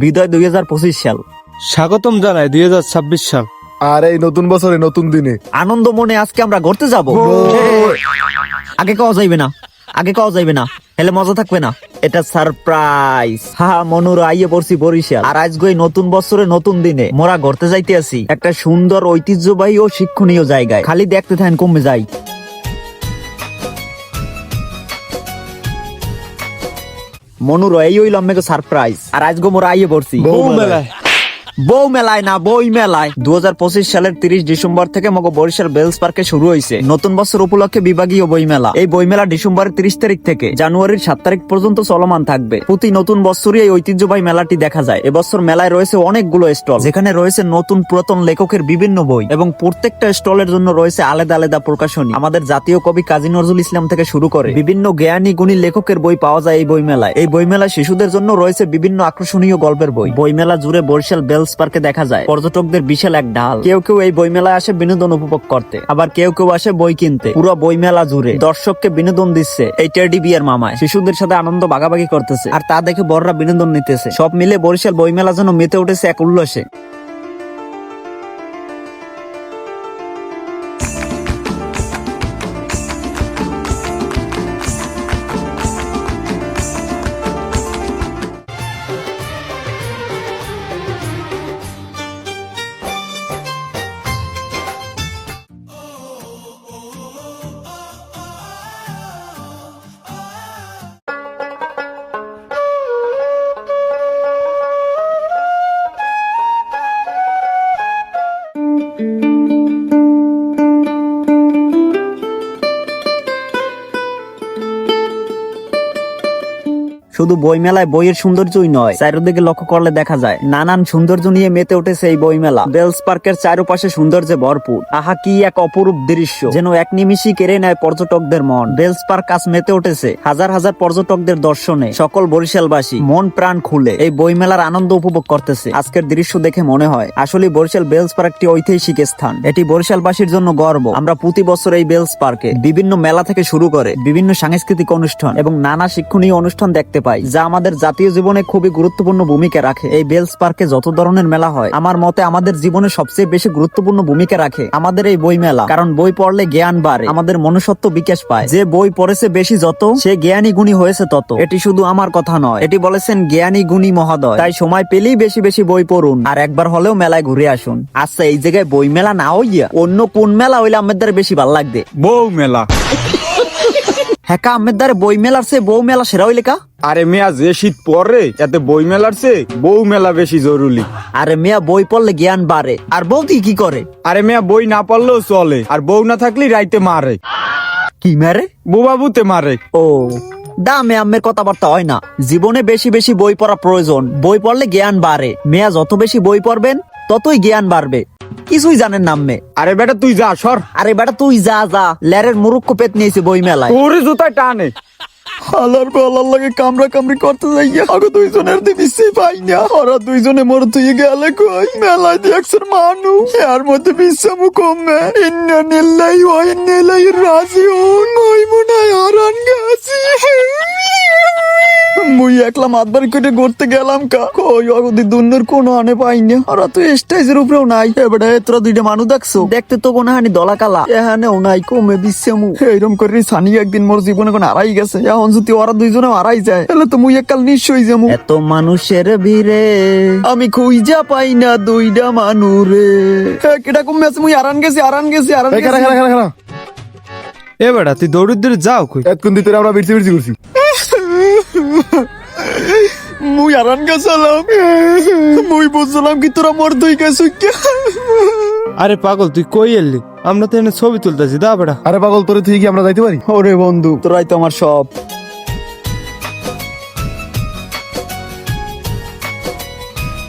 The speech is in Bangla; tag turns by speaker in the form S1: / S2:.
S1: বিদায় 2025 সাল।
S2: স্বাগতম জানাই 2026 সাল।
S3: আর এই নতুন বছরে নতুন দিনে
S1: আনন্দ মনে আজকে আমরা ঘুরতে যাব। আগে কওয়া যাইবে না, আগে কওয়া যাইবে না, হেলে মজা থাকবে না। এটা সারপ্রাইজ। হা মনুর আইয়ে পড়ছি বরিশাল, আর আজকে এই নতুন বছরে নতুন দিনে মোরা ঘুরতে যাইতে আছি একটা সুন্দর ঐতিহ্যবাহী ও শিক্ষণীয় জায়গায়। খালি দেখতে থাকেন কমে যাই। মনুর এই হইল আমাকে সারপ্রাইজ, আর আজকে মোরা আইয়ে পড়ছি
S3: বউ মেলায়।
S1: বউ মেলায় না, বই মেলায়। 2025 সালের 30 ডিসেম্বর থেকে মগো বরিশাল বেলস পার্কে শুরু হয়েছে নতুন বছর উপলক্ষে বিভাগীয় বই মেলা। এই বই মেলা ডিসেম্বরের 30 তারিখ থেকে জানুয়ারির 7 তারিখ পর্যন্ত চলমান থাকবে। প্রতি নতুন বছরই এই ঐতিহ্যবাহী মেলাটি দেখা যায়। এবছর মেলায় রয়েছে অনেকগুলো স্টল, যেখানে রয়েছে নতুন পুরাতন লেখকের বিভিন্ন বই, এবং প্রত্যেকটা স্টলের জন্য রয়েছে আলাদা আলাদা প্রকাশনী। আমাদের জাতীয় কবি কাজী নজরুল ইসলাম থেকে শুরু করে বিভিন্ন জ্ঞানী গুণী লেখকের বই পাওয়া যায় এই বই মেলায়। এই বই মেলায় শিশুদের জন্য রয়েছে বিভিন্ন আকর্ষণীয় গল্পের বই। বই মেলা জুড়ে বরিশাল বেলস পার্কে দেখা যায় পর্যটকদের বিশাল এক ঢাল। কেউ কেউ এই বই মেলায় আসে বিনোদন উপভোগ করতে, আবার কেউ কেউ আসে বই কিনতে। পুরো বই মেলা জুড়ে দর্শককে বিনোদন দিচ্ছে এই টেডি বিয়ার মামায়। শিশুদের সাথে আনন্দ ভাগাভাগি করতেছে, আর তা দেখে বড়রা বিনোদন নিতেছে। সব মিলে বরিশাল বই মেলা যেন মেতে উঠেছে এক উল্লাসে। শুধু বই মেলায় বইয়ের সৌন্দর্যই নয়, চারিদিকে লক্ষ্য করলে দেখা যায় নানান সৌন্দর্য নিয়ে মেতে উঠেছে এই বই মেলা। বেলস পার্কের চারপাশে সৌন্দর্যে ভরপুর। আহা কি এক অপরূপ দৃশ্য, যেন এক নিমিষেই কেড়ে নেয় পর্যটকদের মন। বেলস পার্ক আজ মেতে উঠেছে হাজার হাজার পর্যটকদের দর্শনে। সকল বরিশালবাসী মন প্রাণ খুলে এই বই মেলার আনন্দ উপভোগ করতেছে। আজকের দৃশ্য দেখে মনে হয় আসলে বরিশাল বেলস পার্ক একটি ঐতিহাসিক স্থান। এটি বরিশালবাসীর জন্য গর্ব। আমরা প্রতি বছর এই বেলস পার্কে বিভিন্ন মেলা থেকে শুরু করে বিভিন্ন সাংস্কৃতিক অনুষ্ঠান এবং নানা শিক্ষণীয় অনুষ্ঠান দেখতে পাই, যা আমাদের জাতীয় জীবনে খুবই গুরুত্বপূর্ণ ভূমিকা রাখে। এই বেলস পার্কে যত ধরনের মেলা হয়, আমার মতে আমাদের জীবনে সবচেয়ে বেশি গুরুত্বপূর্ণ ভূমিকা রাখে আমাদের এই বই মেলা। কারণ বই পড়লে জ্ঞান বাড়ে, আমাদের মনুষ্যত্ব বিকাশ পায়। যে বই পড়েছে বেশি যত, সে জ্ঞানী গুণী হয়েছে তত। এটি শুধু আমার কথা নয়, এটি বলেছেন জ্ঞানী গুণী মহোদয়। তাই সময় পেলেই বেশি বেশি বই পড়ুন, আর একবার হলেও মেলায় ঘুরে আসুন। আচ্ছা, এই জায়গায় বই মেলা না হইয়া অন্য কোন মেলা হইলে আমাদের বেশি ভালো লাগবে?
S2: বউ মেলা।
S1: হ্যাঁ, আমাদের বই মেলার চেয়ে বউ মেলা সেরা হইলে কা?
S2: আরে মিয়া, যে শীত পড়ে এতে বই মেলার চেয়ে বউ মেলা বেশি জরুরি।
S1: আরে মিয়া, বই পড়লে জ্ঞান বাড়ে, আর বৌদি কি করে?
S2: আরে মিয়া, বই না পড়লেও চলে, আর বউ না থাকলে রাইতে মারে।
S1: কি মারে?
S2: বুবাবুতে মারে।
S1: ও দামে আমের কথাবার্তা হয় না। জীবনে বেশি বেশি বই পড়া প্রয়োজন। বই পড়লে জ্ঞান বাড়ে। মেয়া যত বেশি বই পড়বেন ততই জ্ঞান বাড়বে। কিছুই জানেন না আম্মে।
S2: আরে বেটা তুই যা, সর।
S1: আরে বেটা তুই যা যা, লেরের মুরুক্ষ পেট নিয়েছে বই মেলায়।
S2: তোরে জুতায় টানে।
S3: হালার পালার লাগে কামড়া কামড়ি করতে যাইয়া আগে দুইজনের দিবিসই পাই না। ওরা দুইজনে মোর তুই গেলে কই মেলায় দেখছেন মানুষ, এর মধ্যে বিশ্বামু কমে ইন্না নিল্লাই ওয়া ইন্না ইলাইহি রাজিউন। ওই মনে হারান গেছি। মুই একলা মাতবার করে ঘুরতে গেলাম কা, কই অগদি দুন্নের কোনো আনে পাই না। ওরা তো স্টেজের উপরেও নাই। এবারে তোরা দুইটা মানুষ দেখছো, দেখতে তো কোনো হানি দলা কালা, এখানেও নাই কমে বিশ্বামু। এইরকম করে সানি একদিন মোর জীবনে কোন হারাই গেছে। এখন যদি ওরা দুইজনে হারাই যায়, তাহলে তো মুই এককাল নিশ্চয়ই যাবো।
S1: এত মানুষের ভিড়ে
S3: আমি খুঁজা পাই না দুইটা মানুরে। কেটা কমে আছে, মুই হারান গেছি হারান গেছি হারান গেছি।
S2: এ বেটা তুই দৌড়ি দৌড়ি যাও কই?
S3: এতক্ষণ দিতে আমরা বিরতি বিরতি করছি। মুই হারান গেছিলাম। মুই বুঝলাম কি তোরা মর দুই গেছ।
S2: আরে পাগল তুই কই এলি? আমরা তো এনে ছবি তুলতেছি, দা বেটা।
S3: আরে পাগল তোরে তুই কি আমরা যাইতে পারি?
S1: ওরে বন্ধু, তোরাই তো আমার সব।